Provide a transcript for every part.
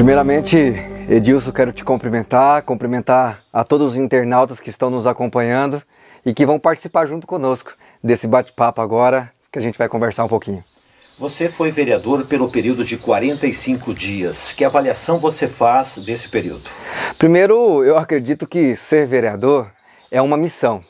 Primeiramente, Edilson, quero te cumprimentar a todos os internautas que estão nos acompanhando e que vão participar junto conosco desse bate-papo agora, que a gente vai conversar um pouquinho. Você foi vereador pelo período de 45 dias. Que avaliação você faz desse período? Primeiro, eu acredito que ser vereador é uma missão.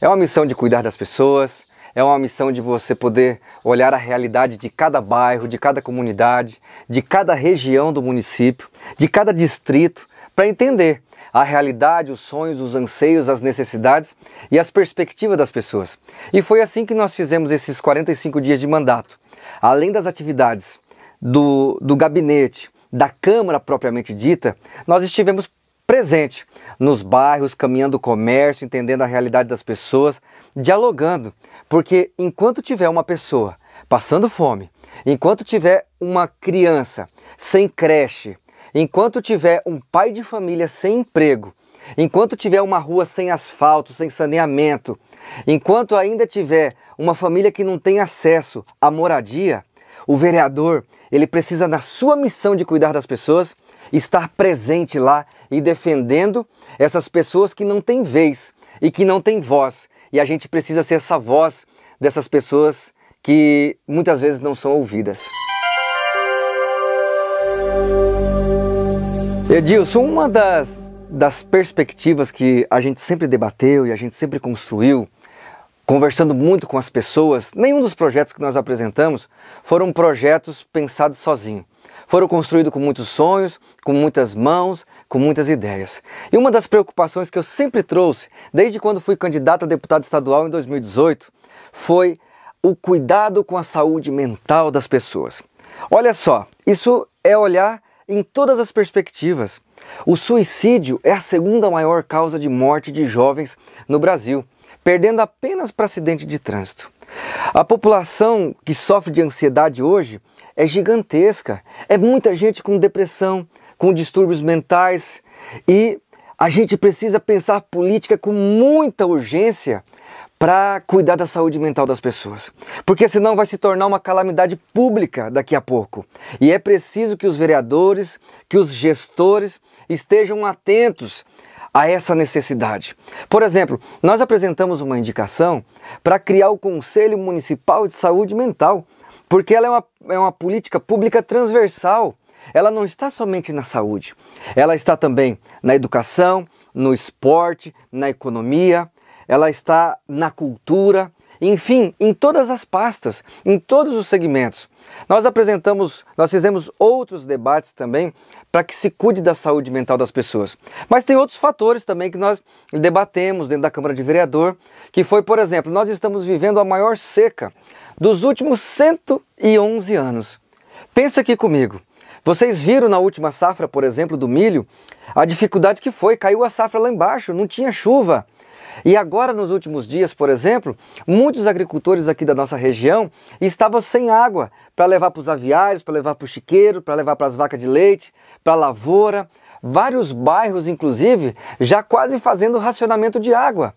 É uma missão de cuidar das pessoas, é uma missão de você poder olhar a realidade de cada bairro, de cada comunidade, de cada região do município, de cada distrito, para entender a realidade, os sonhos, os anseios, as necessidades e as perspectivas das pessoas. E foi assim que nós fizemos esses 45 dias de mandato. Além das atividades do gabinete, da Câmara propriamente dita, nós estivemos presente nos bairros, caminhando o comércio, entendendo a realidade das pessoas, dialogando, porque enquanto tiver uma pessoa passando fome, enquanto tiver uma criança sem creche, enquanto tiver um pai de família sem emprego, enquanto tiver uma rua sem asfalto, sem saneamento, enquanto ainda tiver uma família que não tem acesso à moradia, o vereador, ele precisa, na sua missão de cuidar das pessoas, estar presente lá e defendendo essas pessoas que não têm vez e que não têm voz. E a gente precisa ser essa voz dessas pessoas que muitas vezes não são ouvidas. Edilson, uma das perspectivas que a gente sempre debateu e a gente sempre construiu, conversando muito com as pessoas, nenhum dos projetos que nós apresentamos foram projetos pensados sozinho. Foram construídos com muitos sonhos, com muitas mãos, com muitas ideias. E uma das preocupações que eu sempre trouxe, desde quando fui candidato a deputado estadual em 2018, foi o cuidado com a saúde mental das pessoas. Olha só, isso é olhar em todas as perspectivas. O suicídio é a segunda maior causa de morte de jovens no Brasil, perdendo apenas para acidente de trânsito. A população que sofre de ansiedade hoje é gigantesca. É muita gente com depressão, com distúrbios mentais, e a gente precisa pensar política com muita urgência para cuidar da saúde mental das pessoas. Porque senão vai se tornar uma calamidade pública daqui a pouco. E é preciso que os vereadores, que os gestores estejam atentos a essa necessidade. Por exemplo, nós apresentamos uma indicação para criar o Conselho Municipal de Saúde Mental, porque ela é uma política pública transversal. Ela não está somente na saúde, ela está também na educação, no esporte, na economia, ela está na cultura, enfim, em todas as pastas, em todos os segmentos. Nós fizemos outros debates também para que se cuide da saúde mental das pessoas. Mas tem outros fatores também que nós debatemos dentro da Câmara de Vereador, que foi, por exemplo, nós estamos vivendo a maior seca dos últimos 111 anos. Pensa aqui comigo. Vocês viram na última safra, por exemplo, do milho, a dificuldade que foi, caiu a safra lá embaixo, não tinha chuva. E agora, nos últimos dias, por exemplo, muitos agricultores aqui da nossa região estavam sem água para levar para os aviários, para levar para o chiqueiro, para levar para as vacas de leite, para a lavoura. Vários bairros, inclusive, já quase fazendo racionamento de água.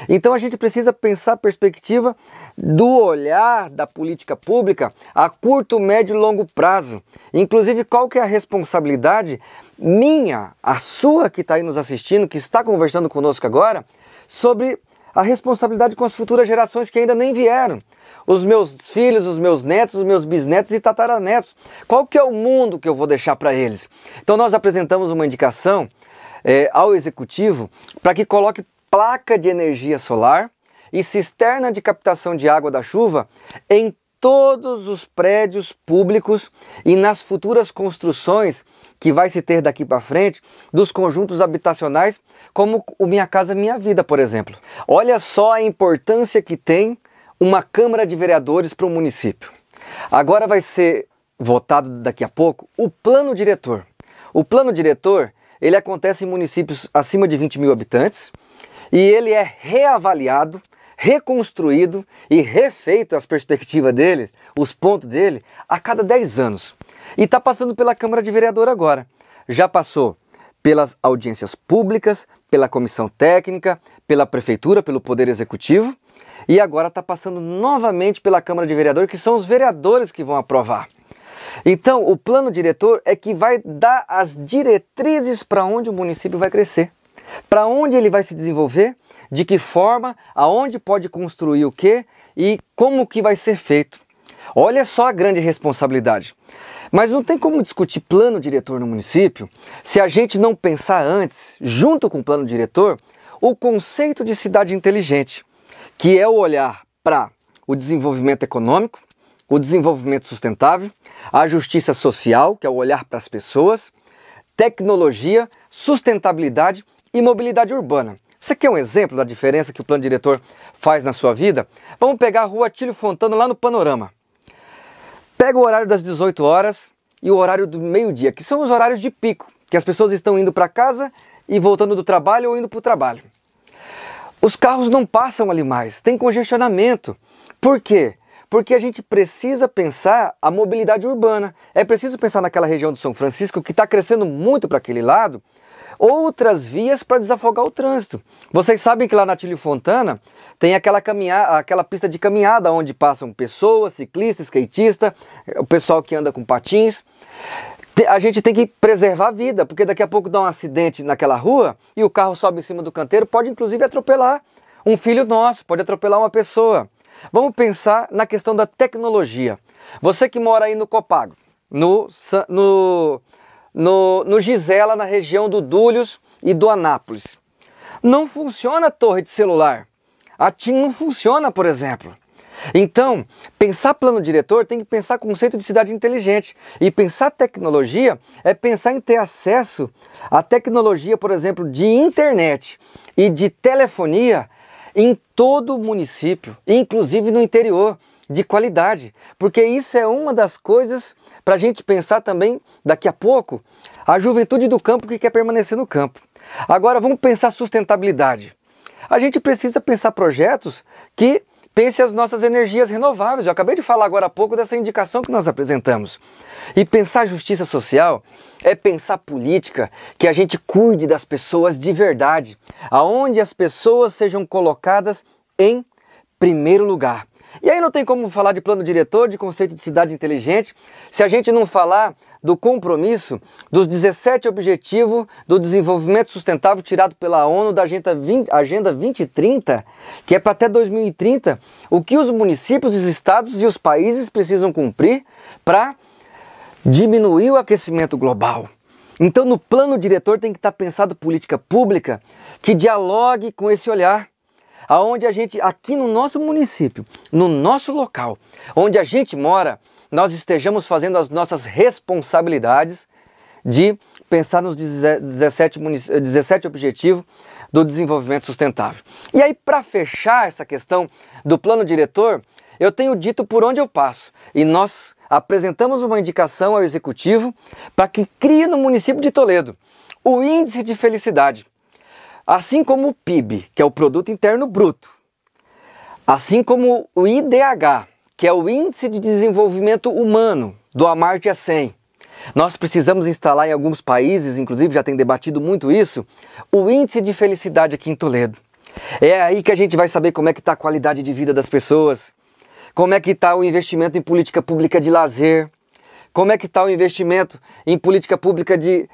Então a gente precisa pensar a perspectiva do olhar da política pública a curto, médio e longo prazo. Inclusive, qual que é a responsabilidade minha, a sua que está aí nos assistindo, que está conversando conosco agora, sobre a responsabilidade com as futuras gerações que ainda nem vieram. Os meus filhos, os meus netos, os meus bisnetos e tataranetos. Qual que é o mundo que eu vou deixar para eles? Então nós apresentamos uma indicação ao Executivo para que coloque placa de energia solar e cisterna de captação de água da chuva em todos os prédios públicos e nas futuras construções que vai se ter daqui para frente dos conjuntos habitacionais, como o Minha Casa Minha Vida, por exemplo. Olha só a importância que tem uma Câmara de Vereadores para o município. Agora vai ser votado daqui a pouco o plano diretor. O plano diretor, ele acontece em municípios acima de 20 mil habitantes e ele é reavaliado, reconstruído e refeito as perspectivas dele, os pontos dele, a cada 10 anos. E está passando pela Câmara de Vereador agora. Já passou pelas audiências públicas, pela comissão técnica, pela prefeitura, pelo Poder Executivo e agora está passando novamente pela Câmara de Vereador, que são os vereadores que vão aprovar. Então, o plano diretor é que vai dar as diretrizes para onde o município vai crescer, para onde ele vai se desenvolver, de que forma, aonde pode construir o quê e como que vai ser feito. Olha só a grande responsabilidade. Mas não tem como discutir plano diretor no município se a gente não pensar antes, junto com o plano diretor, o conceito de cidade inteligente, que é o olhar para o desenvolvimento econômico, o desenvolvimento sustentável, a justiça social, que é o olhar para as pessoas, tecnologia, sustentabilidade e mobilidade urbana. Você quer um exemplo da diferença que o plano diretor faz na sua vida? Vamos pegar a rua Atílio Fontana lá no Panorama. Pega o horário das 18 horas e o horário do meio-dia, que são os horários de pico, que as pessoas estão indo para casa e voltando do trabalho ou indo para o trabalho. Os carros não passam ali mais, tem congestionamento. Por quê? Porque a gente precisa pensar a mobilidade urbana. É preciso pensar naquela região do São Francisco que está crescendo muito para aquele lado, outras vias para desafogar o trânsito. Vocês sabem que lá na Atílio Fontana tem aquela pista de caminhada onde passam pessoas, ciclistas, skatistas, o pessoal que anda com patins. A gente tem que preservar a vida, porque daqui a pouco dá um acidente naquela rua e o carro sobe em cima do canteiro, pode inclusive atropelar um filho nosso, pode atropelar uma pessoa. Vamos pensar na questão da tecnologia. Você que mora aí no Copago, no Gisela, na região do Dúlios e do Anápolis. Não funciona a torre de celular. A TIM não funciona, por exemplo. Então, pensar plano diretor tem que pensar conceito de cidade inteligente. E pensar tecnologia é pensar em ter acesso à tecnologia, por exemplo, de internet e de telefonia em todo o município, inclusive no interior, de qualidade. Porque isso é uma das coisas para a gente pensar também, daqui a pouco, a juventude do campo que quer permanecer no campo. Agora vamos pensar sustentabilidade. A gente precisa pensar projetos que pensem as nossas energias renováveis. Eu acabei de falar agora há pouco dessa indicação que nós apresentamos. E pensar justiça social é pensar política que a gente cuide das pessoas de verdade, aonde as pessoas sejam colocadas em primeiro lugar. E aí não tem como falar de plano diretor, de conceito de cidade inteligente, se a gente não falar do compromisso dos 17 Objetivos do Desenvolvimento Sustentável tirado pela ONU da Agenda 2030, que é para até 2030, o que os municípios, os estados e os países precisam cumprir para diminuir o aquecimento global. Então no plano diretor tem que estar pensado política pública que dialogue com esse olhar. Aonde a gente, aqui no nosso município, no nosso local, onde a gente mora, nós estejamos fazendo as nossas responsabilidades de pensar nos 17 Objetivos do Desenvolvimento Sustentável. E aí, para fechar essa questão do plano diretor, eu tenho dito por onde eu passo. E nós apresentamos uma indicação ao Executivo para que crie no município de Toledo o Índice de Felicidade. Assim como o PIB, que é o Produto Interno Bruto, assim como o IDH, que é o Índice de Desenvolvimento Humano, do Amartya Sen. Nós precisamos instalar em alguns países, inclusive já tem debatido muito isso, o Índice de Felicidade aqui em Toledo. É aí que a gente vai saber como é que está a qualidade de vida das pessoas, como é que está o investimento em política pública de lazer, como é que está o investimento em política pública de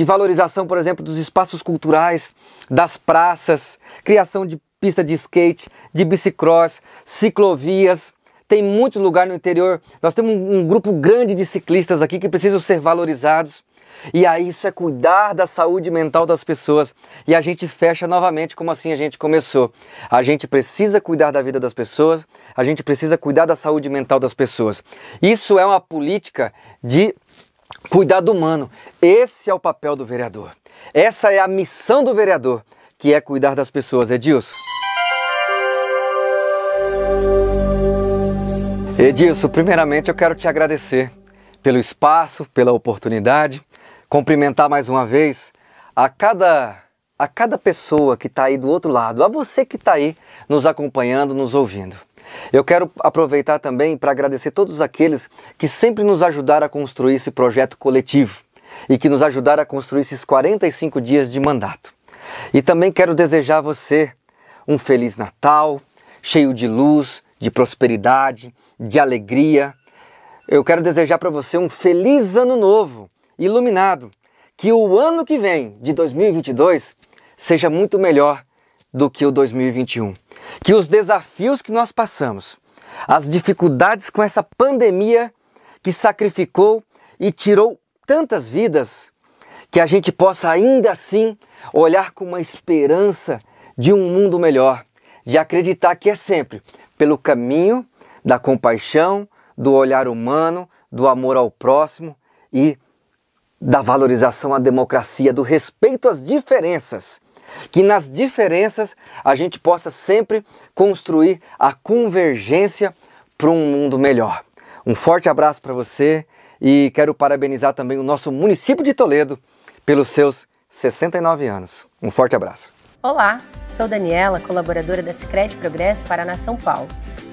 valorização, por exemplo, dos espaços culturais, das praças, criação de pista de skate, de bicicross, ciclovias. Tem muito lugar no interior. Nós temos um grupo grande de ciclistas aqui que precisam ser valorizados. E aí isso é cuidar da saúde mental das pessoas. E a gente fecha novamente como assim a gente começou. A gente precisa cuidar da vida das pessoas, a gente precisa cuidar da saúde mental das pessoas. Isso é uma política de cuidado humano. Esse é o papel do vereador. Essa é a missão do vereador, que é cuidar das pessoas. Edilson. Edilson, primeiramente eu quero te agradecer pelo espaço, pela oportunidade. Cumprimentar mais uma vez a cada pessoa que está aí do outro lado, a você que está aí nos acompanhando, nos ouvindo. Eu quero aproveitar também para agradecer todos aqueles que sempre nos ajudaram a construir esse projeto coletivo e que nos ajudaram a construir esses 45 dias de mandato. E também quero desejar a você um Feliz Natal, cheio de luz, de prosperidade, de alegria. Eu quero desejar para você um feliz ano novo, iluminado. Que o ano que vem, de 2022, seja muito melhor do que o 2021. Que os desafios que nós passamos, as dificuldades com essa pandemia que sacrificou e tirou tantas vidas, que a gente possa ainda assim olhar com uma esperança de um mundo melhor, de acreditar que é sempre pelo caminho da compaixão, do olhar humano, do amor ao próximo e da valorização à democracia, do respeito às diferenças. Que nas diferenças a gente possa sempre construir a convergência para um mundo melhor. Um forte abraço para você e quero parabenizar também o nosso município de Toledo pelos seus 69 anos. Um forte abraço. Olá, sou Daniela, colaboradora da Sicredi Progresso Paraná São Paulo.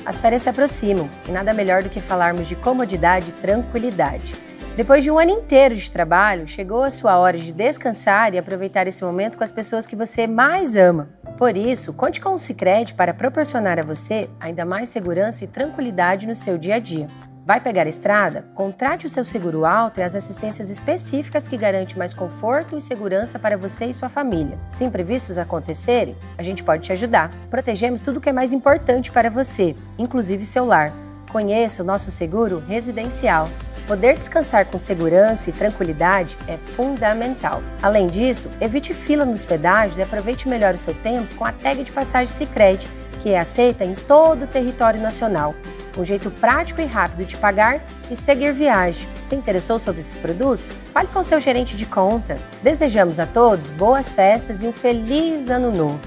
As férias se aproximam e nada melhor do que falarmos de comodidade e tranquilidade. Depois de um ano inteiro de trabalho, chegou a sua hora de descansar e aproveitar esse momento com as pessoas que você mais ama. Por isso, conte com o Sicredi para proporcionar a você ainda mais segurança e tranquilidade no seu dia a dia. Vai pegar a estrada? Contrate o seu seguro auto e as assistências específicas que garantem mais conforto e segurança para você e sua família. Se imprevistos acontecerem, a gente pode te ajudar. Protegemos tudo o que é mais importante para você, inclusive seu lar. Conheça o nosso seguro residencial. Poder descansar com segurança e tranquilidade é fundamental. Além disso, evite fila nos pedágios e aproveite melhor o seu tempo com a tag de passagem Sicredi, que é aceita em todo o território nacional. Um jeito prático e rápido de pagar e seguir viagem. Se interessou sobre esses produtos? Fale com seu gerente de conta. Desejamos a todos boas festas e um feliz ano novo.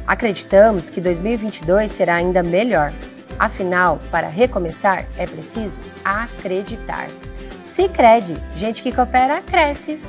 Acreditamos que 2022 será ainda melhor. Afinal, para recomeçar, é preciso acreditar. Sicredi, gente que coopera, cresce.